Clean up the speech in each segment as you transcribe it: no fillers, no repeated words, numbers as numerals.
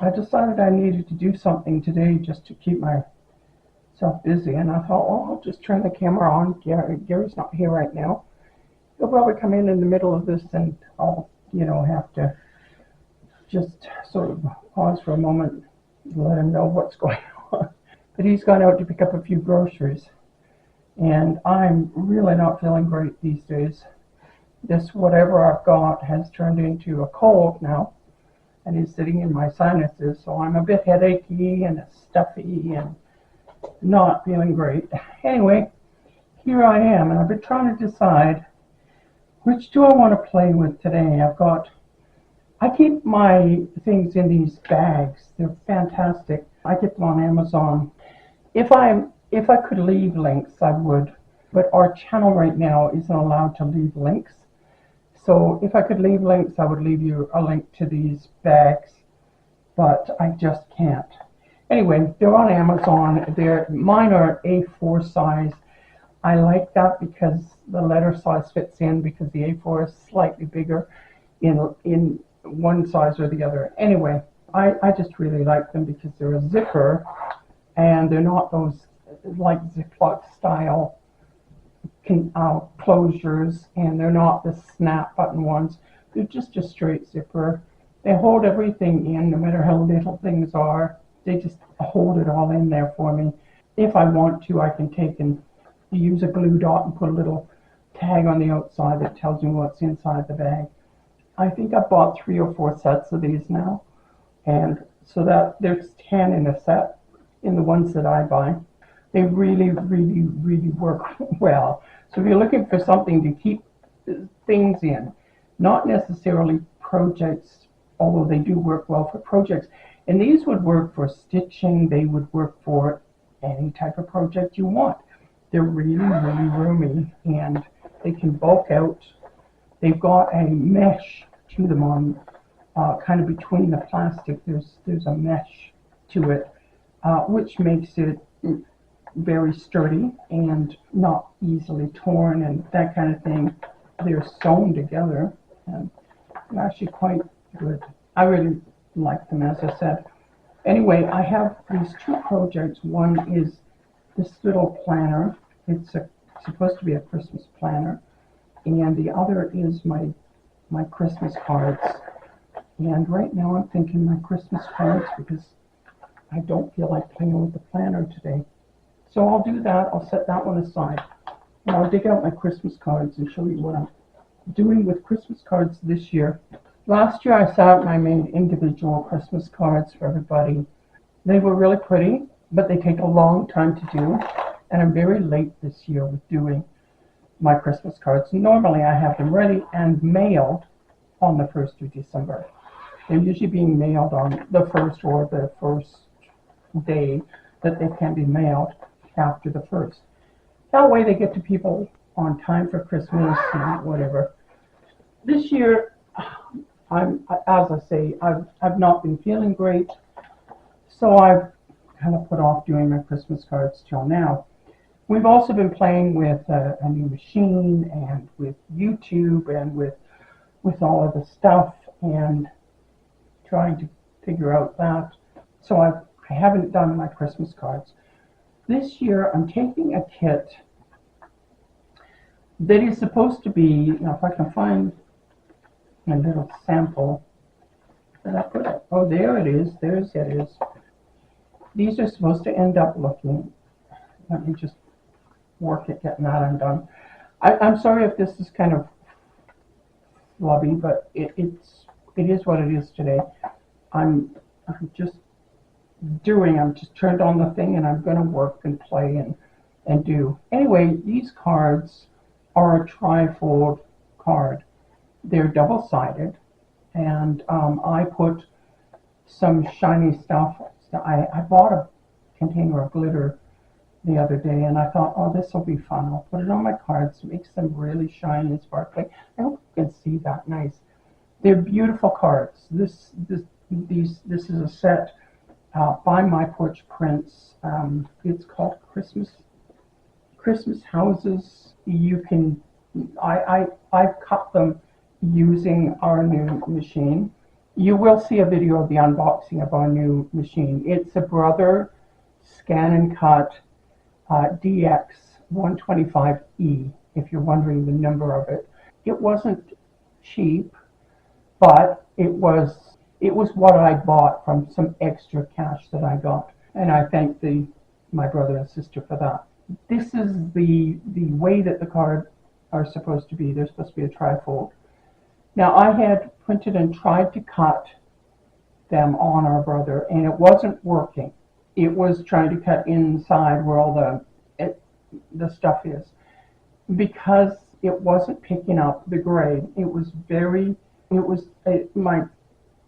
I decided I needed to do something today just to keep myself busy, and I thought, well, I'll just turn the camera on. Gary's not here right now. He'll probably come in the middle of this, and I'll, have to just sort of pause for a moment and let him know what's going on. But he's gone out to pick up a few groceries, and I'm really not feeling great these days. This whatever I've got has turned into a cold now, and is sitting in my sinuses, so I'm a bit headachy and stuffy and not feeling great. Anyway, here I am, and I've been trying to decide which do I want to play with today. I keep my things in these bags. They're fantastic. I get them on Amazon. If I could leave links, I would, but our channel right now isn't allowed to leave links. So if I could leave links, I would leave you a link to these bags, but I just can't. Anyway, they're on Amazon. Mine are A4 size. I like that because the letter size fits in, because the A4 is slightly bigger in one size or the other. Anyway, I just really like them because they're a zipper, and they're not those like Ziploc style closures, and they're not the snap button ones. They're just a straight zipper. They hold everything in, no matter how little things are. They just hold it all in there for me. If I want to, I can take and use a glue dot and put a little tag on the outside that tells me what's inside the bag. I think I've bought 3 or 4 sets of these now, and so that there's 10 in a set in the ones that I buy. They really, really, really work well. So if you're looking for something to keep things in, not necessarily projects, although they do work well for projects, and these would work for stitching, they would work for any type of project you want. They're really, really roomy, and they can bulk out. They've got a mesh to them on, kind of between the plastic. There's a mesh to it, which makes it very sturdy and not easily torn and that kind of thing. They're sewn together, and they're actually quite good. I really like them, as I said. Anyway, I have these 2 projects. One is this little planner. It's supposed to be a Christmas planner, and the other is my Christmas cards. And right now I'm thinking my Christmas cards, because I don't feel like playing with the planner today. So I'll do that. I'll set that one aside, and I'll dig out my Christmas cards and show you what I'm doing with Christmas cards this year. Last year I sat out and I made individual Christmas cards for everybody. They were really pretty, but they take a long time to do, and I'm very late this year with doing my Christmas cards. Normally I have them ready and mailed on the 1st of December. They're usually being mailed on the 1st or the first day that they can be mailed after the 1st. That way they get to people on time for Christmas and whatever. This year, as I say, I've not been feeling great, so I've kind of put off doing my Christmas cards till now. We've also been playing with a new machine, and with YouTube, and with all of the stuff, and trying to figure out that. So I haven't done my Christmas cards. This year I'm taking a kit that is supposed to be, now if I can find a little sample that I put up. Oh, there it is. There's it is. These are supposed to end up looking, let me just work at getting that undone. I'm sorry if this is kind of flubby, but it is what it is today. I'm just turned on the thing, and I'm going to work and play and do. Anyway, these cards are a trifold card. They're double-sided, and I put some shiny stuff. I bought a container of glitter the other day, and I thought, oh, this will be fun. I'll put it on my cards, makes them really shiny and sparkly. I hope you can see that nice. They're beautiful cards. This is a set by My Porch Prints. It's called Christmas Houses. You can, I've cut them using our new machine, You will see a video of the unboxing of our new machine. It's a Brother Scan and Cut DX125E, if you're wondering the number of it. It wasn't cheap, but it was what I bought from some extra cash that I got, and I thank my brother and sister for that. This is the way that the cards are supposed to be. They're supposed to be a trifold. Now I had printed and tried to cut them on our brother, and it wasn't working. It was trying to cut inside where all the stuff is, because it wasn't picking up the grade.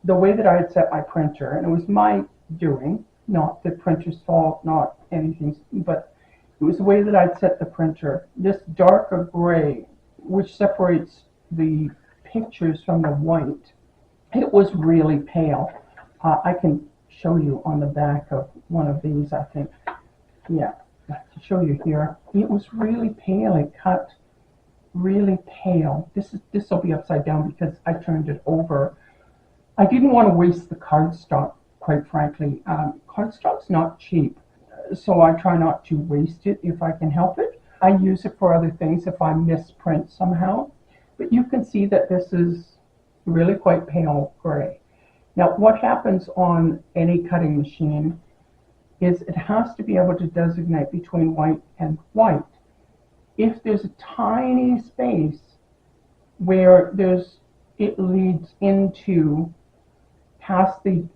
The way that I had set my printer, and it was my doing, not the printer's fault, not anything, but it was the way that I'd set the printer. This darker gray, which separates the pictures from the white, it was really pale. I can show you on the back of one of these, I think. Yeah, to show you here. It was really pale. It cut really pale. This will be upside down because I turned it over. I didn't want to waste the cardstock, quite frankly. Cardstock's not cheap, so I try not to waste it if I can help it. I use it for other things if I misprint somehow. But you can see that this is really quite pale gray. Now, what happens on any cutting machine is it has to be able to designate between white and white. If there's a tiny space where it leads into past the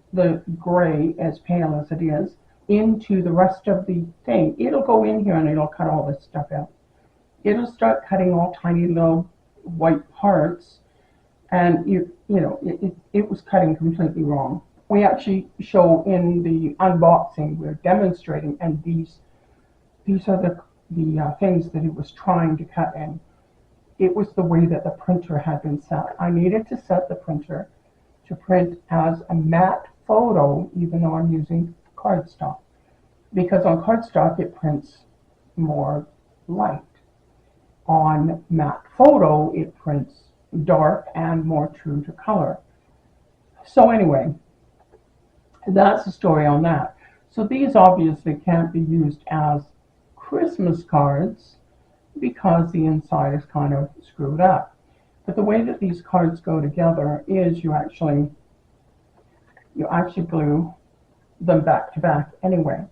gray, as pale as it is, into the rest of the thing, it'll go in here and it'll cut all this stuff out. It'll start cutting all tiny little white parts, and it was cutting completely wrong. We actually show in the unboxing, we're demonstrating, and these are the things that it was trying to cut in. It was the way that the printer had been set. I needed to set the printer to print as a matte photo, even though I'm using cardstock, because on cardstock it prints more light. On matte photo it prints dark and more true to color. So anyway, that's the story on that. So these obviously can't be used as Christmas cards because the inside is kind of screwed up. But the way that these cards go together is you actually glue them back to back anyway.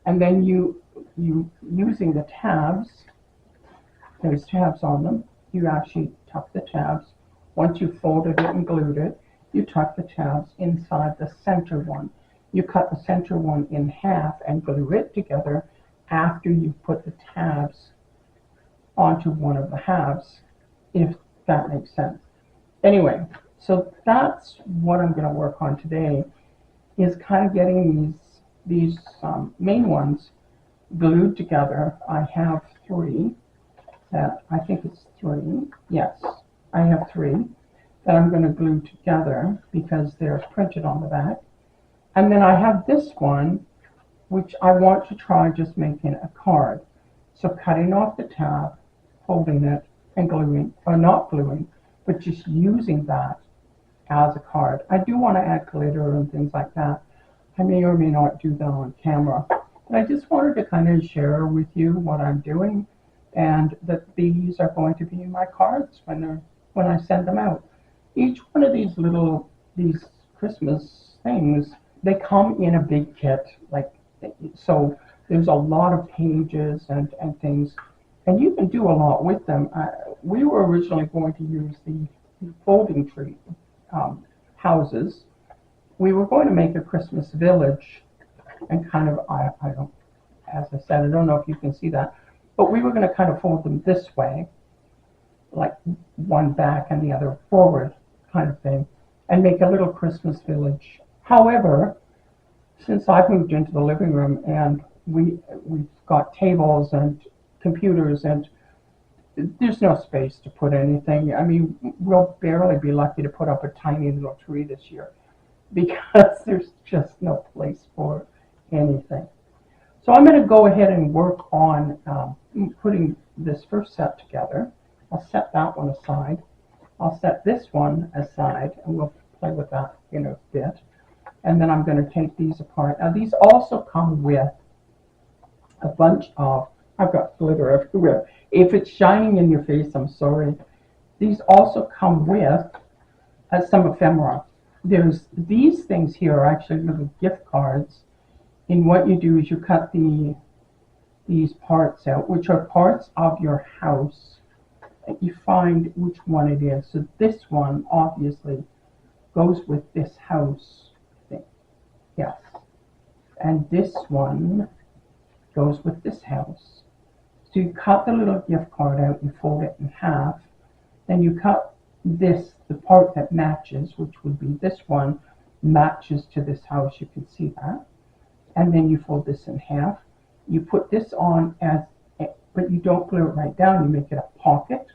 And then you using the tabs, there's tabs on them, you actually tuck the tabs. Once you've folded it and glued it, you tuck the tabs inside the center one. You cut the center one in half and glue it together after you've put the tabs onto one of the halves, if that makes sense. Anyway, so that's what I'm going to work on today, is kind of getting these main ones glued together. I have three. I think it's three. Yes, I have three that I'm going to glue together because they're printed on the back. And then I have this one, which I want to try just making a card. So cutting off the tab, folding it, and gluing, or not gluing, but just using that as a card. I do want to add glitter and things like that. I may or may not do that on camera. But I just wanted to kind of share with you what I'm doing, and that these are going to be my cards when I send them out. Each one of these Christmas things, they come in a big kit, so there's a lot of pages and things, and you can do a lot with them. We were originally going to use the folding tree houses. We were going to make a Christmas village, and kind of, as I said, I don't know if you can see that, but we were going to kind of fold them this way, like one back and the other forward kind of thing, and make a little Christmas village. However, since I've moved into the living room and we've got tables and computers, and there's no space to put anything. I mean, we'll barely be lucky to put up a tiny little tree this year because there's just no place for anything. So I'm going to go ahead and work on putting this first set together. I'll set that one aside. I'll set this one aside, and we'll play with that in a bit. And then I'm going to take these apart. Now these also come with a bunch of, I've got glitter everywhere. If it's shining in your face, I'm sorry. These also come with some ephemera. There's these things here are actually little gift cards. And what you do is you cut these parts out, which are parts of your house. And you find which one it is. So this one obviously goes with this house thing. Yes. And this one goes with this house. So you cut the little gift card out, you fold it in half, then you cut this, the part that matches, which would be this one, matches to this house, you can see that. And then you fold this in half. You put this on as, but you don't glue it right down, you make it a pocket.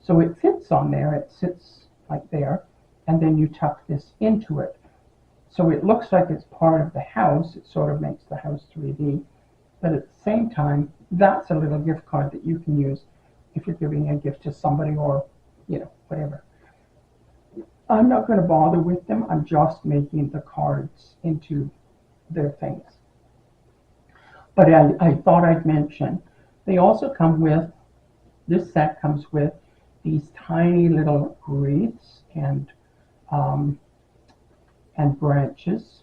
So it fits on there, it sits like there, and then you tuck this into it. So it looks like it's part of the house, it sort of makes the house 3D. But at the same time, that's a little gift card that you can use if you're giving a gift to somebody or, you know, whatever. I'm not going to bother with them. I'm just making the cards into their things. But I thought I'd mention, they also come with, this set comes with these tiny little wreaths and branches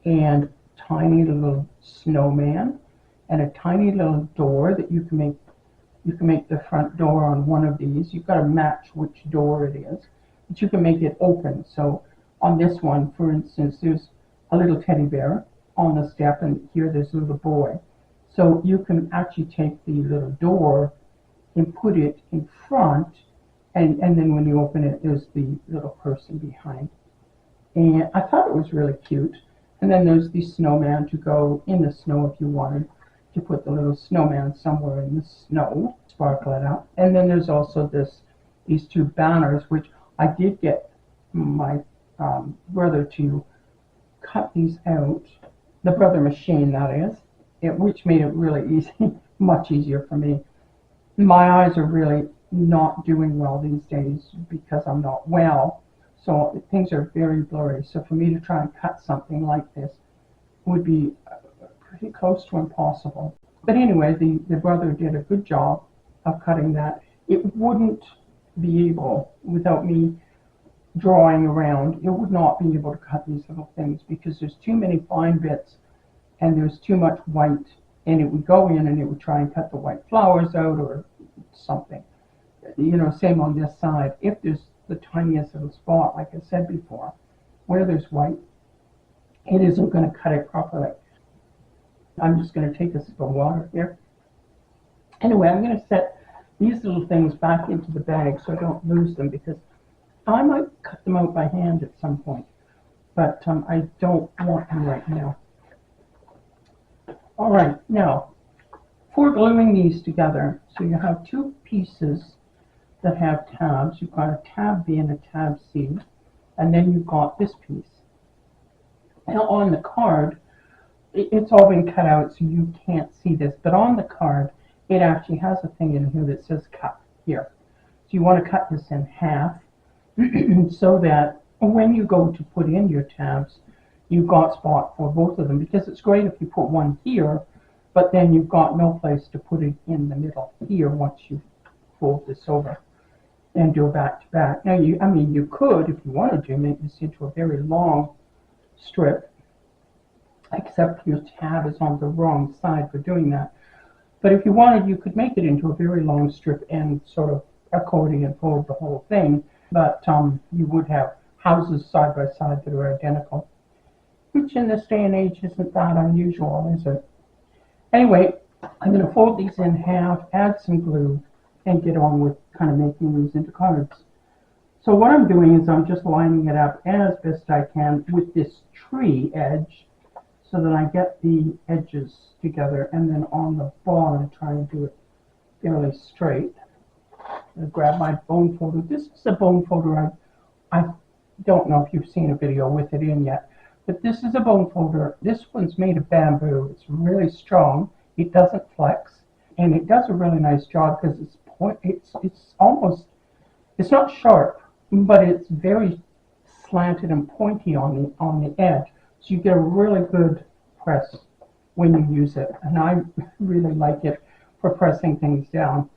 and tiny little snowman and a tiny little door that you can make. You can make the front door on one of these. You've got to match which door it is, but you can make it open. So on this one, for instance, there's a little teddy bear on the step, and here there's a little boy. So you can actually take the little door and put it in front, and then when you open it, there's the little person behind. And I thought it was really cute. And then there's the snowman to go in the snow if you wanted to put the little snowman somewhere in the snow, sparkle it out. And then there's also these two banners, which I did get my brother to cut these out, the brother machine that is, which made it really easy, much easier for me. My eyes are really not doing well these days because I'm not well, so things are very blurry. So for me to try and cut something like this would be pretty close to impossible. But anyway, the brother did a good job of cutting that. It wouldn't be able, without me drawing around, it would not be able to cut these little things because there's too many fine bits and there's too much white, and it would go in and it would try and cut the white flowers out or something. You know, same on this side. If there's the tiniest little spot, like I said before, where there's white, it isn't going to cut it properly. I'm just going to take a sip of water here. Anyway, I'm going to set these little things back into the bag so I don't lose them, because I might cut them out by hand at some point, but I don't want them right now. All right, now for gluing these together, so you have two pieces that have tabs. You've got a tab B and a tab C, and then you've got this piece. Now on the card, it's all been cut out so you can't see this, but on the card it actually has a thing in here that says cut here. So you want to cut this in half so that when you go to put in your tabs, you've got spot for both of them, because it's great if you put one here, but then you've got no place to put it in the middle here once you fold this over and do a back to back. Now you could, if you wanted to, make this into a very long strip, except your tab is on the wrong side for doing that. But if you wanted, you could make it into a very long strip and sort of accordion fold the whole thing, but you would have houses side by side that are identical, which in this day and age isn't that unusual, is it? Anyway, I'm going to fold these in half, add some glue, and get on with kind of making these into cards. So what I'm doing is I'm just lining it up as best I can with this tree edge, so that I get the edges together, and then on the bottom try and do it fairly straight. I'll grab my bone folder. This is a bone folder. I don't know if you've seen a video with it in yet, but this is a bone folder. This one's made of bamboo. It's really strong. It doesn't flex, and it does a really nice job because it's almost, it's not sharp, but it's very slanted and pointy on the edge, so you get a really good press when you use it, and I really like it for pressing things down.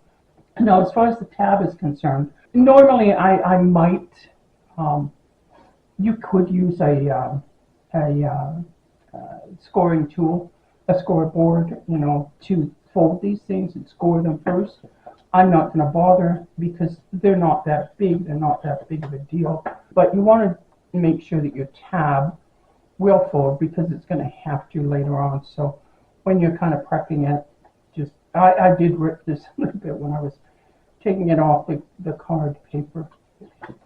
Now, as far as the tab is concerned, normally I might, you could use a scoring tool, a scoreboard, to fold these things and score them first. I'm not going to bother because they're not that big. They're not that big of a deal. But you want to make sure that your tab will fold because it's going to have to later on. So when you're kind of prepping it, just I did rip this a little bit when I was taking it off the card paper.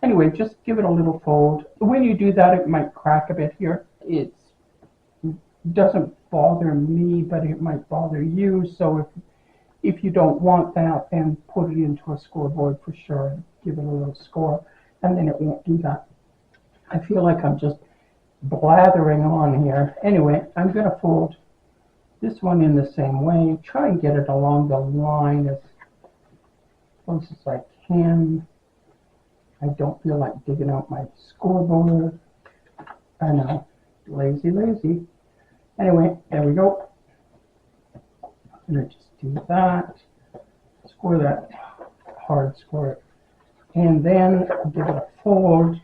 Anyway, just give it a little fold. When you do that, it might crack a bit here. It doesn't bother me, but it might bother you. So if you don't want that, then put it into a scoreboard for sure and give it a little score, and then it won't do that. I feel like I'm just blathering on here. Anyway, I'm going to fold this one in the same way. Try and get it along the line as close as I can. I don't feel like digging out my scoreboard. I know, lazy. Anyway, there we go. I'm going to just do that. Score that hard score. And then give it a fold.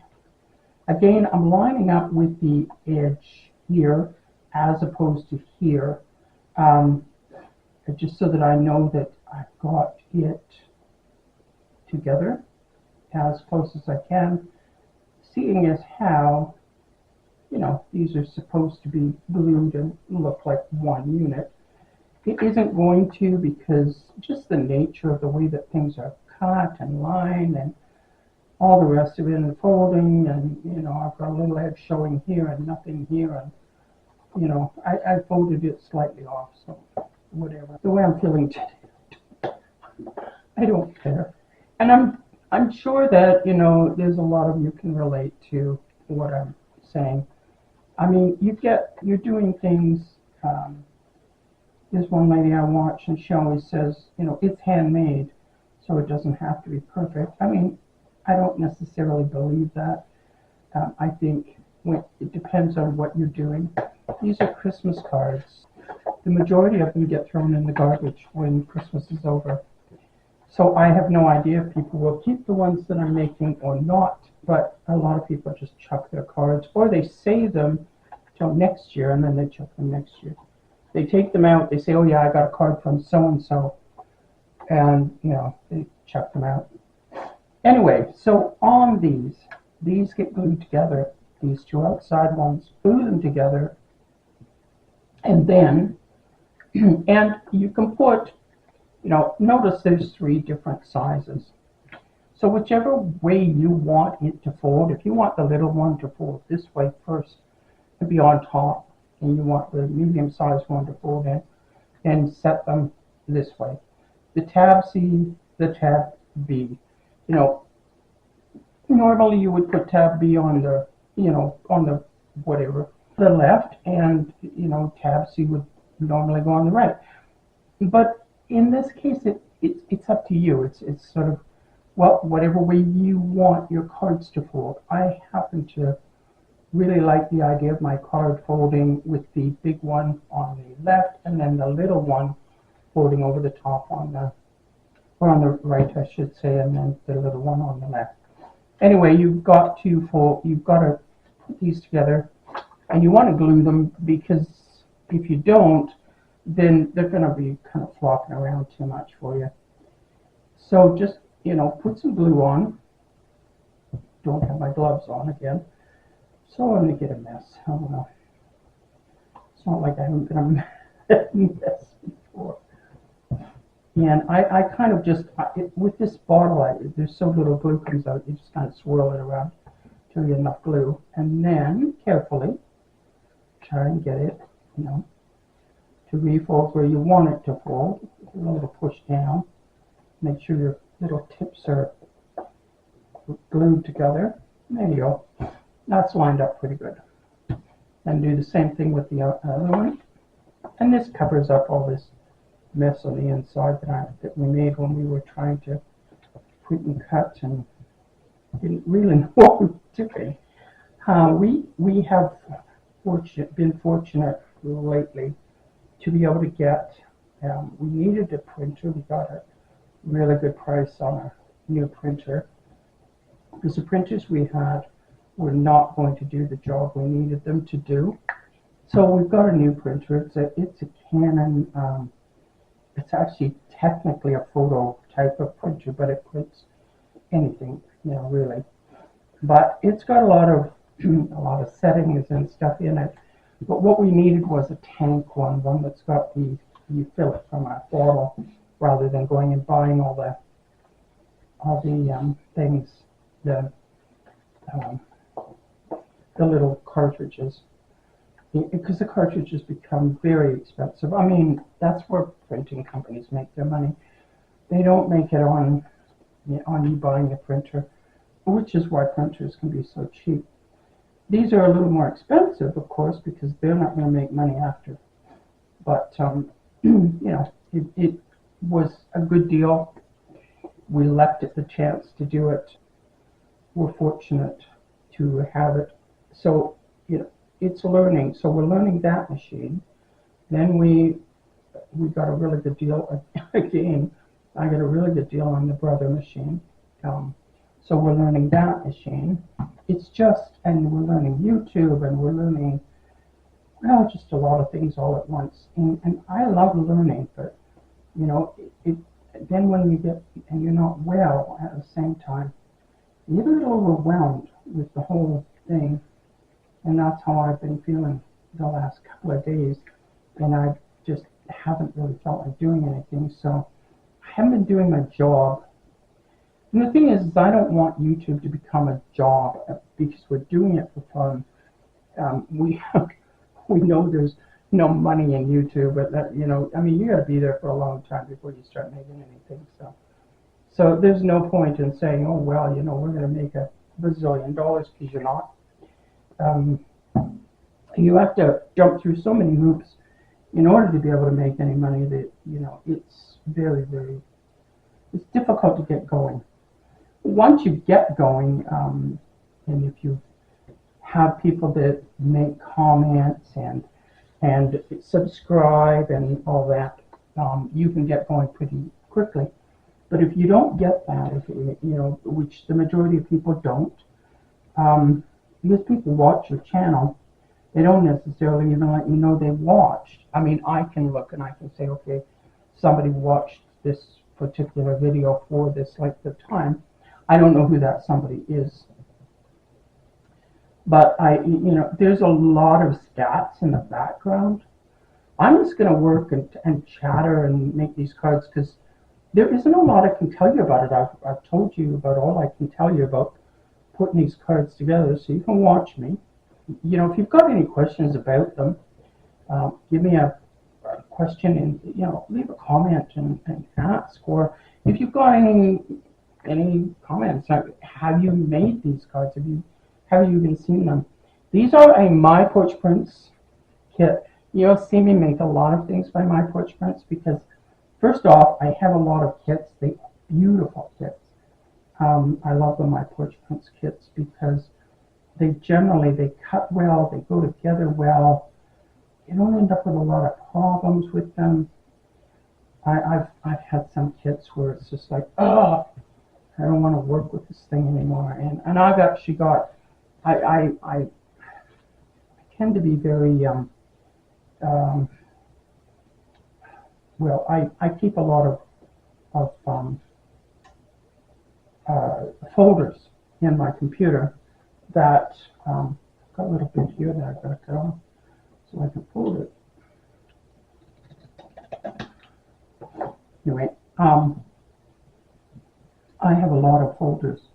Again, I'm lining up with the edge here as opposed to here. Just so that I know that I've got it together as close as I can, seeing as how, these are supposed to be glued and look like one unit. It isn't going to, because just the nature of the way that things are cut and lined and all the rest of it, and folding, and I've got a little edge showing here and nothing here, and I folded it slightly off, so whatever. The way I'm feeling today, I don't care. And I'm sure that, there's a lot of you can relate to what I'm saying. I mean, you're doing things, there's one lady I watch and she always says, it's handmade, so it doesn't have to be perfect. I mean, I don't necessarily believe that. I think it depends on what you're doing. These are Christmas cards. The majority of them get thrown in the garbage when Christmas is over. So I have no idea if people will keep the ones that I'm making or not, but a lot of people just chuck their cards, or they save them till next year and then they chuck them next year. They take them out, they say, oh yeah, I got a card from so-and-so, and they chuck them out. Anyway, so on these get glued together, these two outside ones, glue them together, and then, and you can put, notice there's 3 different sizes. So whichever way you want it to fold, if you want the little one to fold this way first and be on top, and you want the medium-sized one to fold in, then set them this way. The tab C, the tab B. Normally you would put tab B on the, on the whatever, the left, and, tab C would normally go on the right. But in this case, it's up to you. It's sort of, whatever way you want your cards to fold. I happen to really like the idea of my card folding with the big one on the left and then the little one folding over the top on the right, I should say, and then the little one on the left. Anyway, you've got to put these together, and you want to glue them, because if you don't, then they're going to be kind of flopping around too much for you. So just, put some glue on. Don't have my gloves on again, so I'm going to get a mess. I don't know. It's not like I haven't been a mess before. And I kind of just, with this bottle, there's so little glue comes out, you just kind of swirl it around till you get enough glue. And then, carefully, try and get it, to refold where you want it to fold. A little push down. Make sure your little tips are glued together. There you go. That's lined up pretty good. Then do the same thing with the other one. And this covers up all this mess on the inside that we made when we were trying to print and cut and didn't really know what we were doing. We have been fortunate lately to be able to get. We needed a printer. We got a really good price on a new printer because the printers we had were not going to do the job we needed them to do. So we've got a new printer. It's a Canon. It's actually technically a photo type of printer, but it prints anything, really. But it's got a lot of settings and stuff in it. But what we needed was a tank one that's got you fill it from a bottle rather than going and buying all the things, the little cartridges, because the cartridges become very expensive. I mean, that's where printing companies make their money. They don't make it on you buying a printer, which is why printers can be so cheap. These are a little more expensive, of course, because they're not going to make money after. But, it was a good deal. We left it the chance to do it. We're fortunate to have it. So, it's learning. So we're learning that machine. Then we got a really good deal again. I got a really good deal on the Brother machine. So we're learning that machine. It's just, and we're learning YouTube, and we're learning, just a lot of things all at once. And I love learning, but, then when you get, and you're not well at the same time, you get a little overwhelmed with the whole thing. And that's how I've been feeling the last couple of days. And I just haven't really felt like doing anything. So I haven't been doing my job. And the thing is I don't want YouTube to become a job because we're doing it for fun. We know there's no money in YouTube, but you got to be there for a long time before you start making anything. So there's no point in saying, we're going to make $1 bazillion because you're not. You have to jump through so many hoops in order to be able to make any money that, it's very, very, it's difficult to get going. Once you get going, and if you have people that make comments and subscribe and all that, you can get going pretty quickly. But if you don't get that, which the majority of people don't, because people watch your channel, they don't necessarily even let you know they watched. I mean, I can look and I can say, okay, somebody watched this particular video for this length of time. I don't know who that somebody is. But there's a lot of stats in the background. I'm just going to work and chatter and make these cards because there isn't a lot I can tell you about it. I've told you about all I can tell you about putting these cards together, so you can watch me. If you've got any questions about them, give me a question and leave a comment and ask. Or if you've got any comments, have you made these cards? Have you even seen them? These are a My Porch Prints kit. You'll see me make a lot of things by My Porch Prints because, first off, I have a lot of kits. They're beautiful kits. I love the My Porch Prints kits because they cut well, they go together well. You don't end up with a lot of problems with them. I've had some kits where it's just like, I don't want to work with this thing anymore. And I've actually got, I tend to be very, I keep a lot of folders in my computer that I've got a little bit here that I've got to cut off so I can fold it. Anyway, I have a lot of folders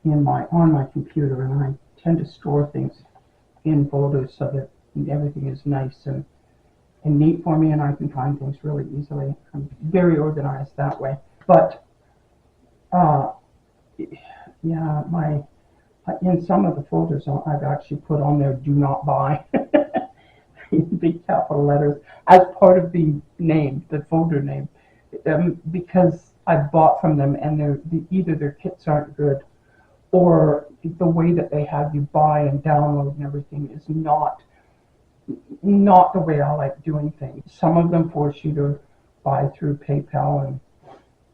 on my computer, and I tend to store things in folders so that everything is nice and neat for me, and I can find things really easily. I'm very organized that way. But in some of the folders I've actually put on there "Do not buy" in big capital letters as part of the name, the folder name, because I bought from them and either their kits aren't good or the way that they have you buy and download and everything is not the way I like doing things. Some of them force you to buy through PayPal, and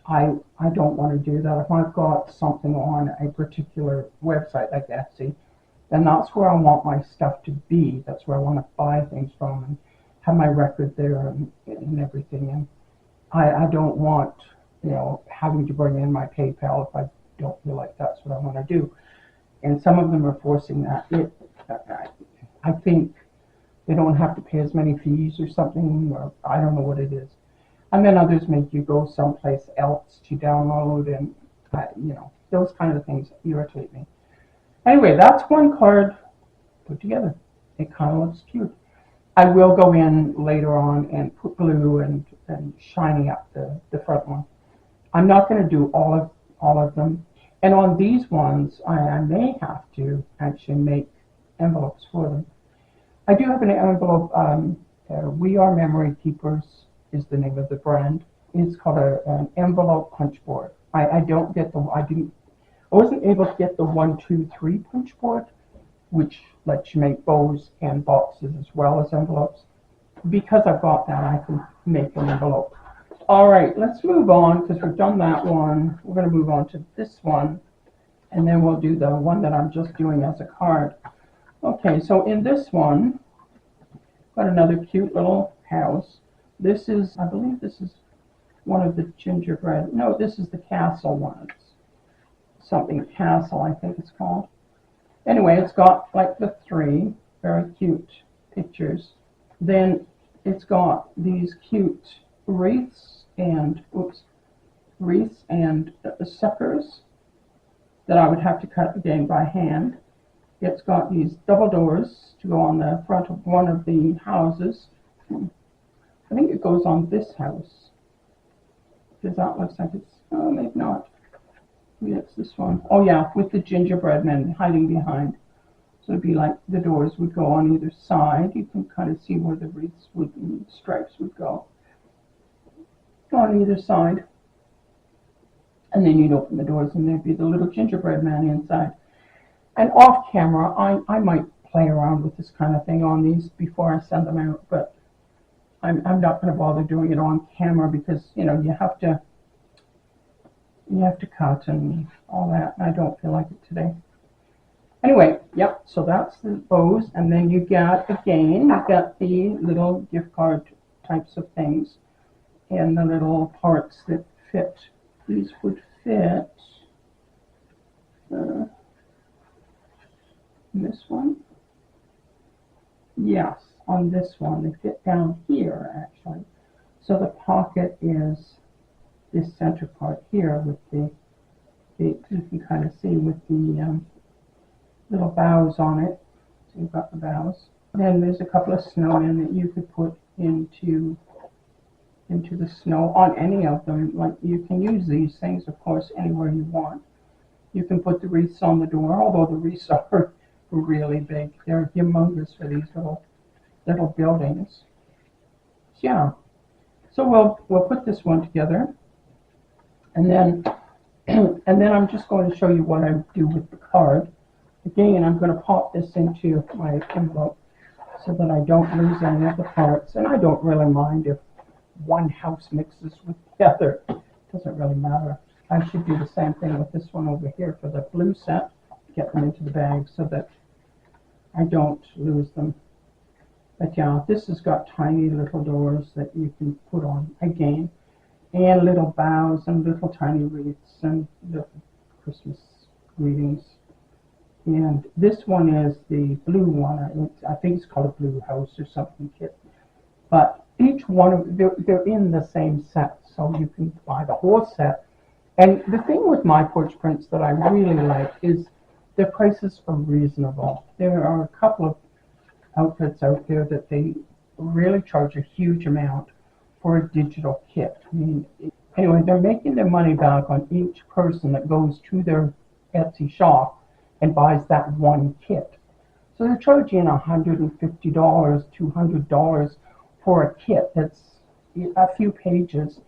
I don't want to do that. If I've got something on a particular website like Etsy, then that's where I want my stuff to be. That's where I want to buy things from and have my record there and everything. And I don't want, having to bring in my PayPal if I don't feel like that's what I want to do. And some of them are forcing that. I think they don't have to pay as many fees or something, or I don't know what it is. And then others make you go someplace else to download, and those kind of things irritate me. Anyway, that's one card put together. It kind of looks cute. I will go in later on and put glue and shiny up the front one. I'm not going to do all of them. And on these ones, I may have to actually make envelopes for them. I do have an envelope. We Are Memory Keepers is the name of the brand. It's called an envelope punch board. I wasn't able to get the 1, 2, 3 punch board, which lets you make bows and boxes as well as envelopes. Because I've got that, I can make an envelope. All right, let's move on, because we've done that one. We're going to move on to this one, and then we'll do the one that I'm just doing as a card. Okay, so in this one, got another cute little house. This is, I believe this is one of the gingerbread. No, this is the castle one. It's something castle, I think it's called. Anyway, it's got like the 3 very cute pictures. Then it's got these cute wreaths and suckers that I would have to cut again by hand. It's got these double doors to go on the front of one of the houses. I think it goes on this house, because that looks like it's, oh, maybe not. Maybe it's this one. Oh yeah, with the gingerbread men hiding behind. So it'd be like the doors would go on either side. You can kind of see where the wreaths and stripes would go on either side. And then you'd open the doors and there'd be the little gingerbread man inside. And off camera, I might play around with this kind of thing on these before I send them out, but I'm not going to bother doing it on camera because, you have to cut and all that, and I don't feel like it today. Anyway, yep, so that's the bows, and then you got the little gift card types of things, and the little parts that fit. These would fit this one. Yes, on this one. They fit down here, actually. So the pocket is this center part here with you can kind of see with the little boughs on it. So you've got the boughs. Then there's a couple of snowmen that you could put into the snow on any of them. Like, you can use these things, of course, anywhere you want. You can put the wreaths on the door, although the wreaths are really big. They're humongous for these little buildings. So, yeah. So we'll put this one together, and then I'm just going to show you what I do with the card. Again, I'm going to pop this into my envelope so that I don't lose any of the parts, and I don't really mind if one house mixes with the other. It doesn't really matter. I should do the same thing with this one over here for the blue set. Get them into the bag so that I don't lose them. But yeah, this has got tiny little doors that you can put on again, and little boughs and little tiny wreaths and little Christmas greetings. And this one is the blue one. I think it's called a blue house or something kit. But each one, they're in the same set, so you can buy the whole set. And the thing with My Porch Prints that I really like is their prices are reasonable. There are a couple of outfits out there that they really charge a huge amount for a digital kit. I mean, anyway, they're making their money back on each person that goes to their Etsy shop and buys that one kit. So they're charging $150, $200 for a kit that's a few pages.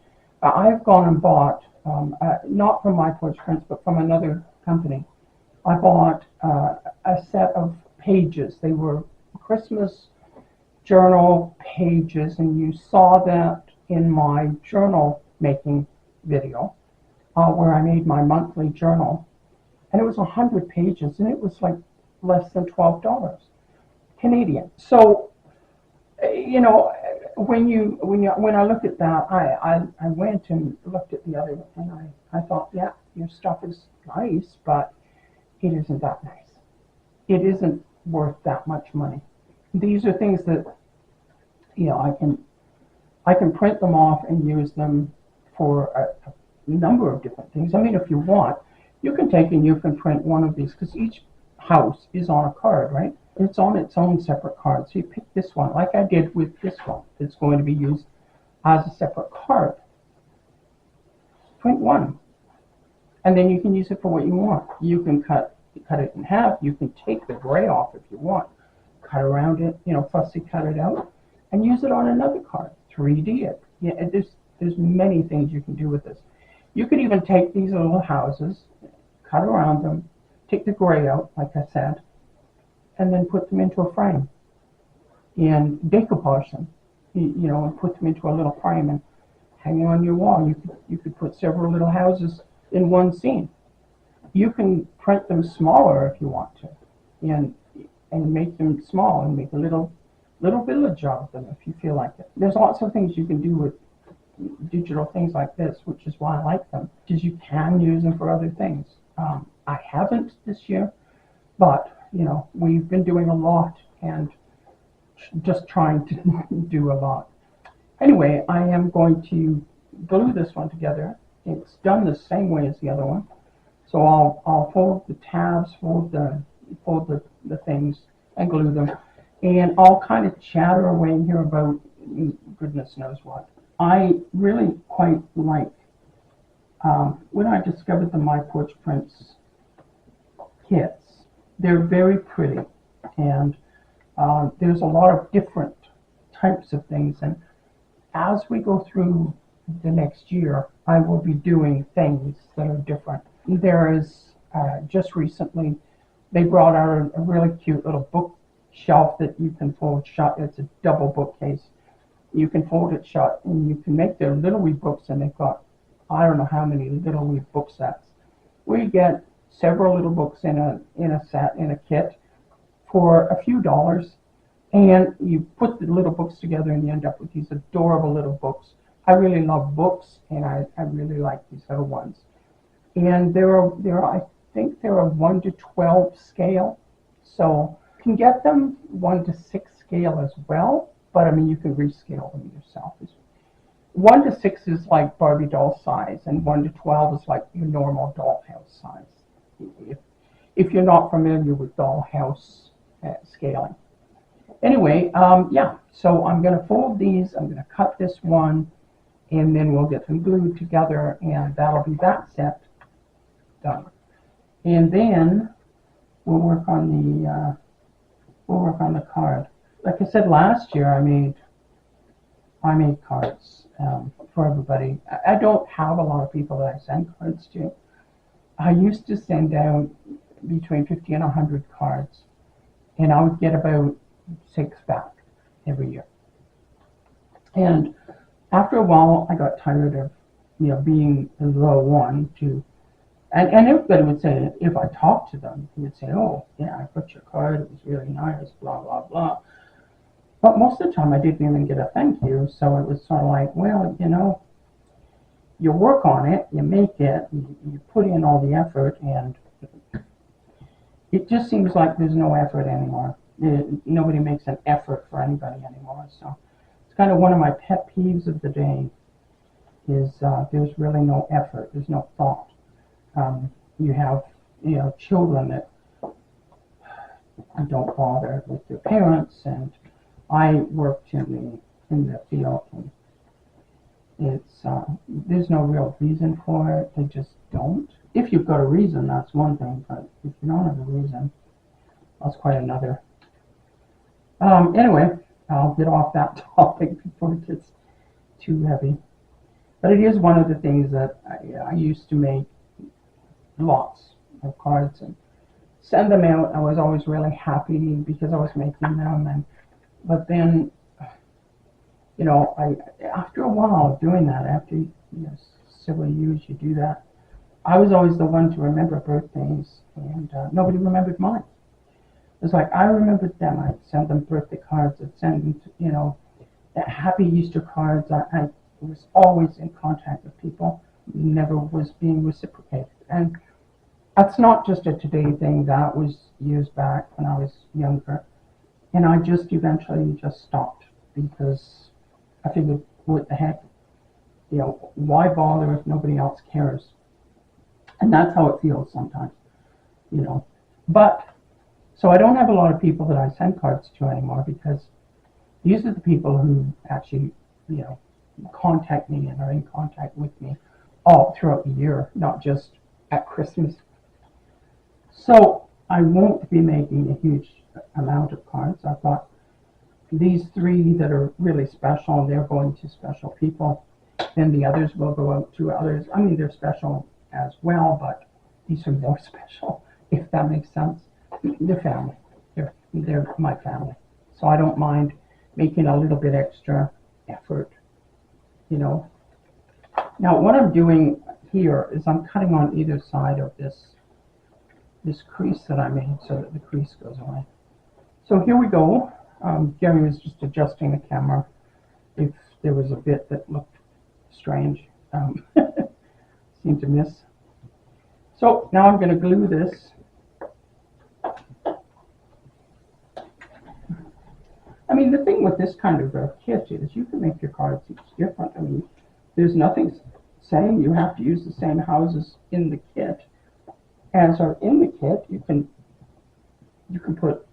I've gone and bought, not from My Porch Prints, but from another company. I bought a set of pages. They were Christmas journal pages, and you saw that in my journal making video, where I made my monthly journal. And it was 100 pages, and it was like less than $12 Canadian. So, you know, when I look at that, I went and looked at the other, and I thought, yeah, your stuff is nice, but it isn't that nice. It isn't worth that much money. These are things that, you know, I can print them off and use them for a number of different things. I mean, if you want, you can take and you can print one of these, because each house is on a card, right? It's on its own separate card. So you pick this one, like I did with this one. It's going to be used as a separate card. Print one. And then you can use it for what you want. You can cut it in half. You can take the gray off if you want. Cut around it, you know, fussy cut it out, and use it on another card. 3D it. Yeah, there's many things you can do with this. You could even take these little houses, cut around them, take the gray out, like I said, and then put them into a frame and decoupage them, you know, and put them into a little frame and hang them on your wall. You could put several little houses in one scene. You can print them smaller if you want to, and make them small and make a little village out of them if you feel like it. There's lots of things you can do with digital things like this, which is why I like them, because you can use them for other things. I haven't this year, but you know, we've been doing a lot and just trying to do a lot. Anyway, I am going to glue this one together. It's done the same way as the other one. So I'll fold the tabs, fold the things, and glue them. And I'll kind of chatter away here about goodness knows what. I really quite like, when I discovered the My Porch Prints kits, they're very pretty, and there's a lot of different types of things. And as we go through the next year, I will be doing things that are different. There is, just recently, they brought out a really cute little bookshelf that you can fold shut. It's a double bookcase. You can fold it shut, and you can make their little wee books, and they've got, I don't know how many little wee book sets. We get several little books in a set, in a kit, for a few dollars, and you put the little books together and you end up with these adorable little books. I really love books, and I really like these little ones. And I think they're a 1 to 12 scale, so you can get them 1 to 6 scale as well, but I mean, you can rescale them yourself. 1 to 6 is like Barbie doll size, and 1 to 12 is like your normal dollhouse size, if you're not familiar with dollhouse scaling. Anyway, yeah, so I'm going to fold these, I'm going to cut this one, and then we'll get them glued together, and that'll be that set done. And then we'll work on the card. Like I said, last year I made cards for everybody. I don't have a lot of people that I send cards to. I used to send out between 50 and 100 cards, and I would get about 6 back every year. And after a while, I got tired of, you know, being the one to, and everybody would say, if I talked to them, they would say, oh, yeah, I got your card, it was really nice, blah, blah, blah. But most of the time, I didn't even get a thank you, so it was sort of like, well, you know, you work on it, you make it, you put in all the effort, and it just seems like there's no effort anymore. Nobody makes an effort for anybody anymore. So it's kind of one of my pet peeves of the day is there's really no effort, there's no thought. You have, you know, children that don't bother with their parents, and I worked in the field, and it's there's no real reason for it. They just don't. If you've got a reason, that's one thing, but if you don't have a reason, that's quite another. Anyway, I'll get off that topic before it gets too heavy. But it is one of the things that I used to make lots of cards and send them out. I was always really happy because I was making them, but then, you know, after a while of doing that, after several years you do that, I was always the one to remember birthdays, and nobody remembered mine. It's like I remembered them. I'd send them birthday cards. I'd send them, happy Easter cards. I was always in contact with people. Never was being reciprocated, and that's not just a today thing. That was years back when I was younger, and I just eventually just stopped because I figured, what the heck, why bother if nobody else cares? And that's how it feels sometimes, But, so I don't have a lot of people that I send cards to anymore because these are the people who actually, contact me and are in contact with me all throughout the year, not just at Christmas. So I won't be making a huge amount of cards. I've got these 3 that are really special, and they're going to special people. Then the others will go out to others. I mean, they're special as well, but these are more special, if that makes sense. They're family. They're my family. So I don't mind making a little bit extra effort, Now what I'm doing here is I'm cutting on either side of this crease that I made so that the crease goes away. So here we go. Gary was just adjusting the camera if there was a bit that looked strange. Seemed to miss. So now I'm going to glue this. I mean, the thing with this kind of a kit is you can make your cards each different. I mean, there's nothing saying you have to use the same houses in the kit as are in the kit. You can put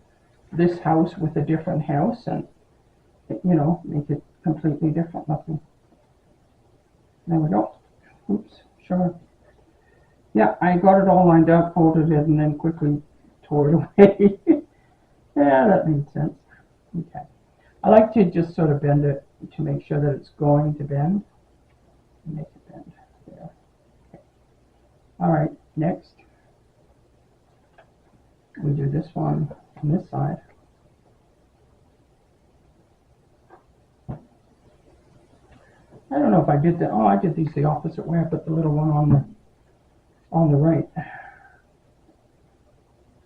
this house with a different house and, make it completely different looking. There we go. Oops, sure. Yeah, I got it all lined up, folded it, and then quickly tore it away. Yeah, that made sense. Okay. I like to just sort of bend it to make sure that it's going to bend. Make it bend. There. Okay. All right, next. We do this one on this side. I don't know if I did that. Oh, I did these the opposite way. I put the little one on the right.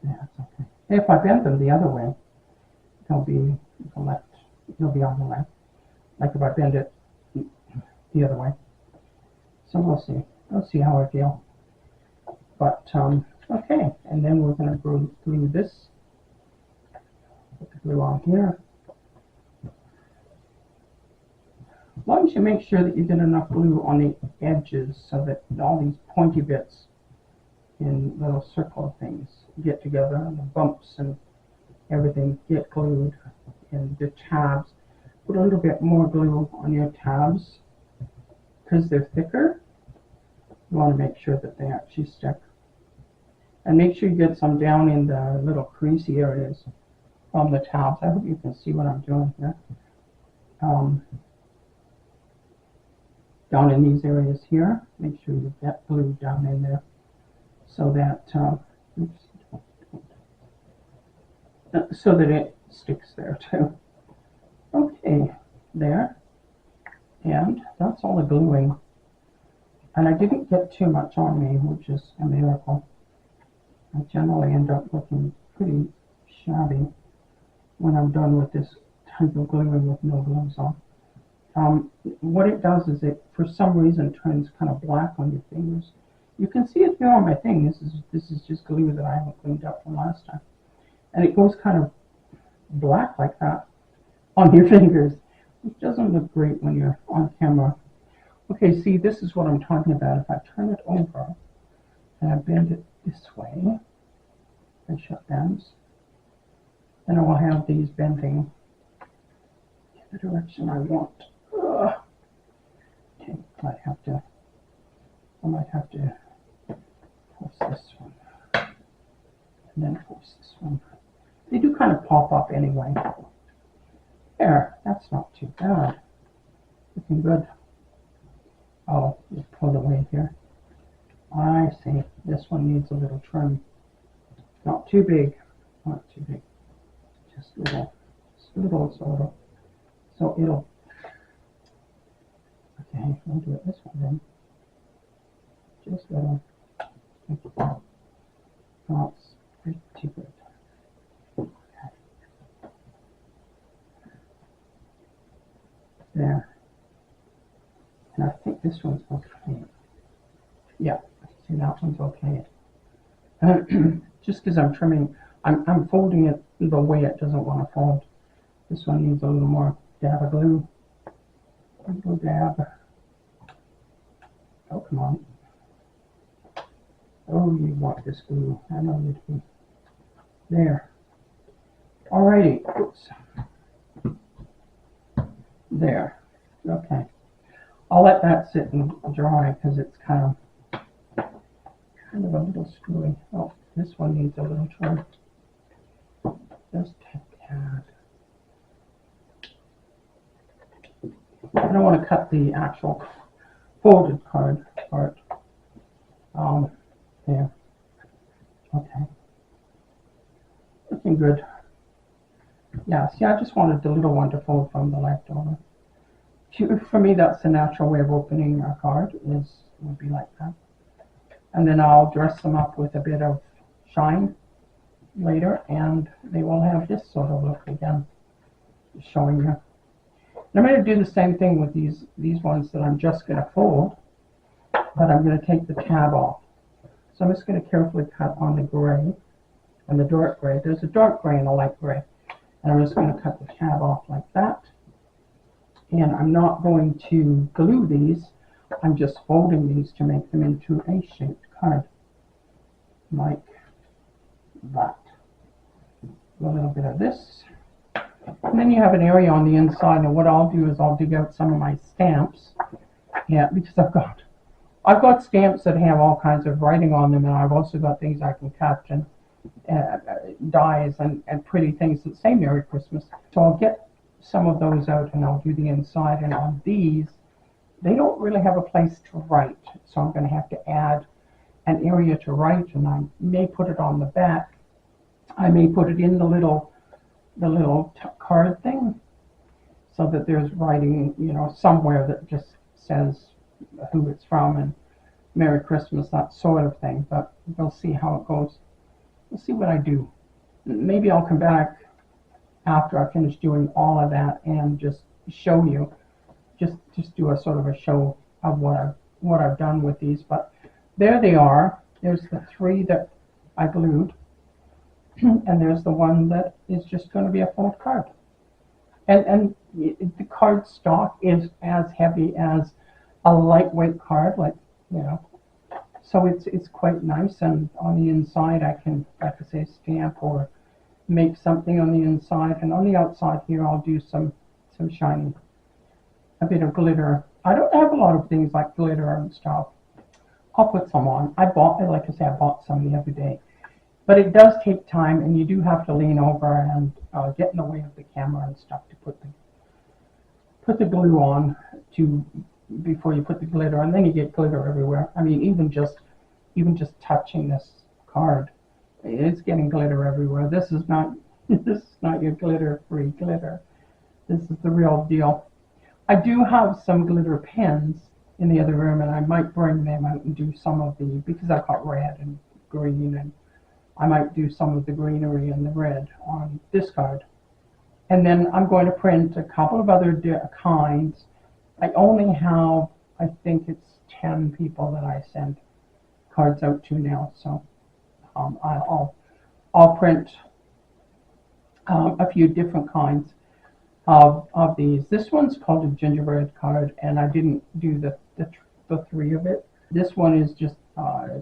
Yeah, that's okay. If I bend them the other way, they'll be the left. They'll be on the left. Like if I bend it the other way. So we'll see. We'll see how I feel. But okay, and then we're going to glue this. Put the glue on here. As long as you make sure that you get enough glue on the edges so that all these pointy bits in little circle things get together, and the bumps and everything get glued, and the tabs. Put a little bit more glue on your tabs because they're thicker. You want to make sure that they actually stick. And make sure you get some down in the little creasy areas from the tabs. I hope you can see what I'm doing here. Down in these areas here, make sure you get glue down in there so that so that it sticks there too. Okay, there. And that's all the gluing. And I didn't get too much on me, which is a miracle. I generally end up looking pretty shabby when I'm done with this type of gluing with no gloves on. What it does is it, for some reason, turns kind of black on your fingers. You can see it here on my thing. This is just glue that I haven't cleaned up from last time. And it goes kind of black like that on your fingers, which doesn't look great when you're on camera. Okay, see, this is what I'm talking about. If I turn it over and I bend it this way, and shut bends, then I will have these bending in the direction I want. Okay, I might have to force this one, and then force this one. They do kind of pop up anyway. There, that's not too bad. Looking good. Oh, just pull it away here. I see. This one needs a little trim. Not too big, not too big, just little sort of. So it'll, okay, I'll do it this way then. Just little. That's pretty good. Okay. There. And I think this one's okay. Yeah, see that one's okay. Just because I'm trimming, I'm folding it the way it doesn't want to fold. This one needs a little more dab of glue. A little dab. Oh, come on. Oh, you want this glue. I know you do. There. Alrighty. Oops. There. Okay. I'll let that sit and dry because it's kind of a little screwy. Oh, this one needs a little trim. Just take that. I don't want to cut the actual folded card part. There. Okay. Looking good. Yeah, see, I just wanted the little one to fold from the leftover. For me, that's the natural way of opening a card, would be like that. And then I'll dress them up with a bit of shine later, and they will have this sort of look again, showing you. And I'm going to do the same thing with these ones that I'm just going to fold, but I'm going to take the tab off. So I'm just going to carefully cut on the gray and the dark gray. There's a dark gray and a light gray. And I'm just going to cut the tab off like that. And I'm not going to glue these. I'm just folding these to make them into a shaped card. Like that. A little bit of this. And then you have an area on the inside. And what I'll do is I'll dig out some of my stamps. Yeah, because I've got stamps that have all kinds of writing on them, and I've also got things I can cut and dies and pretty things that say Merry Christmas. So I'll get some of those out and I'll do the inside. And on these, they don't really have a place to write, so I'm going to have to add an area to write, and I may put it on the back. I may put it in the little card thing, so that there's writing, somewhere that just says who it's from and Merry Christmas, that sort of thing. But we'll see how it goes. We'll see what I do. Maybe I'll come back after I finish doing all of that and just show you, just do a sort of a show of what I've done with these. But there they are. There's the 3 that I glued, and there's the one that is just going to be a fold card. And the card stock is as heavy as a lightweight card, so it's quite nice. And on the inside I can, like I say, stamp or make something on the inside, and on the outside here I'll do some shiny, a bit of glitter. I don't have a lot of things like glitter and stuff. I'll put some on. I bought some the other day, but it does take time, and you do have to lean over and get in the way of the camera and stuff to put the glue on before you put the glitter, and then you get glitter everywhere. I mean, even just touching this card, it's getting glitter everywhere. This is not your glitter-free glitter. This is the real deal. I do have some glitter pens in the other room, and I might bring them out and do some of because I've got red and green, and I might do some of the greenery and the red on this card. And then I'm going to print a couple of other kinds. I only have, I think it's 10 people that I send cards out to now, so I'll print a few different kinds of these. This one's called a gingerbread card, and I didn't do the 3 of it. This one is just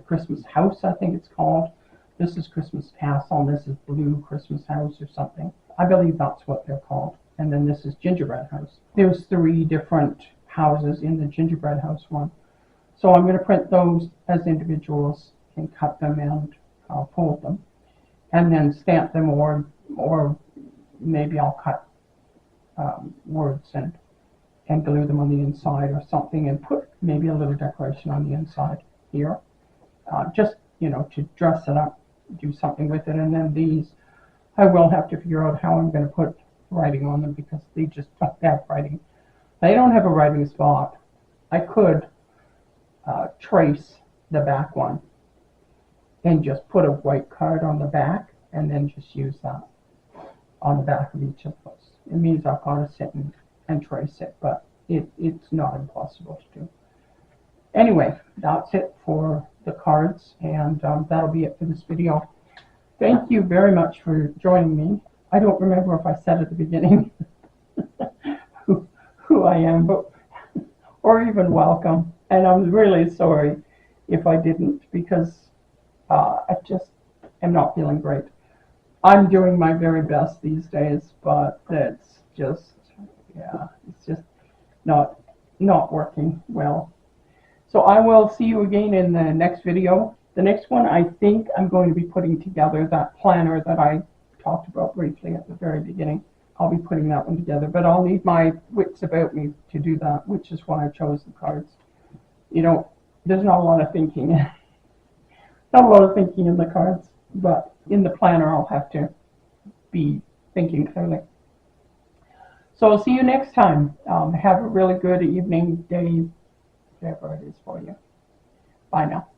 Christmas house, I think it's called. This is Christmas castle, and this is blue Christmas house or something. I believe that's what they're called. And then this is gingerbread house. There's 3 different houses in the gingerbread house one. So I'm going to print those as individuals and cut them and fold them, and then stamp them, or maybe I'll cut words and glue them on the inside or something, and put maybe a little decoration on the inside here, just to dress it up. do something with it. And then these, I will have to figure out how I'm going to put writing on them because they just don't have writing. They don't have a writing spot. I could trace the back one and just put a white card on the back and then just use that on the back of each of those. It means I've got to sit and trace it, but it's not impossible to do. Anyway, that's it for the cards, and that'll be it for this video. Thank you very much for joining me. I don't remember if I said at the beginning who I am, but or even welcome. And I'm really sorry if I didn't, because I just am not feeling great. I'm doing my very best these days, but it's just, yeah, it's just not working well. So I will see you again in the next video. The next one, I think I'm going to be putting together that planner that I talked about briefly at the very beginning. I'll be putting that one together, but I'll need my wits about me to do that, which is why I chose the cards. You know, there's not a lot of thinking. Not a lot of thinking in the cards, but in the planner I'll have to be thinking clearly. So I'll see you next time. Have a really good evening, day, whatever it is for you. Bye now.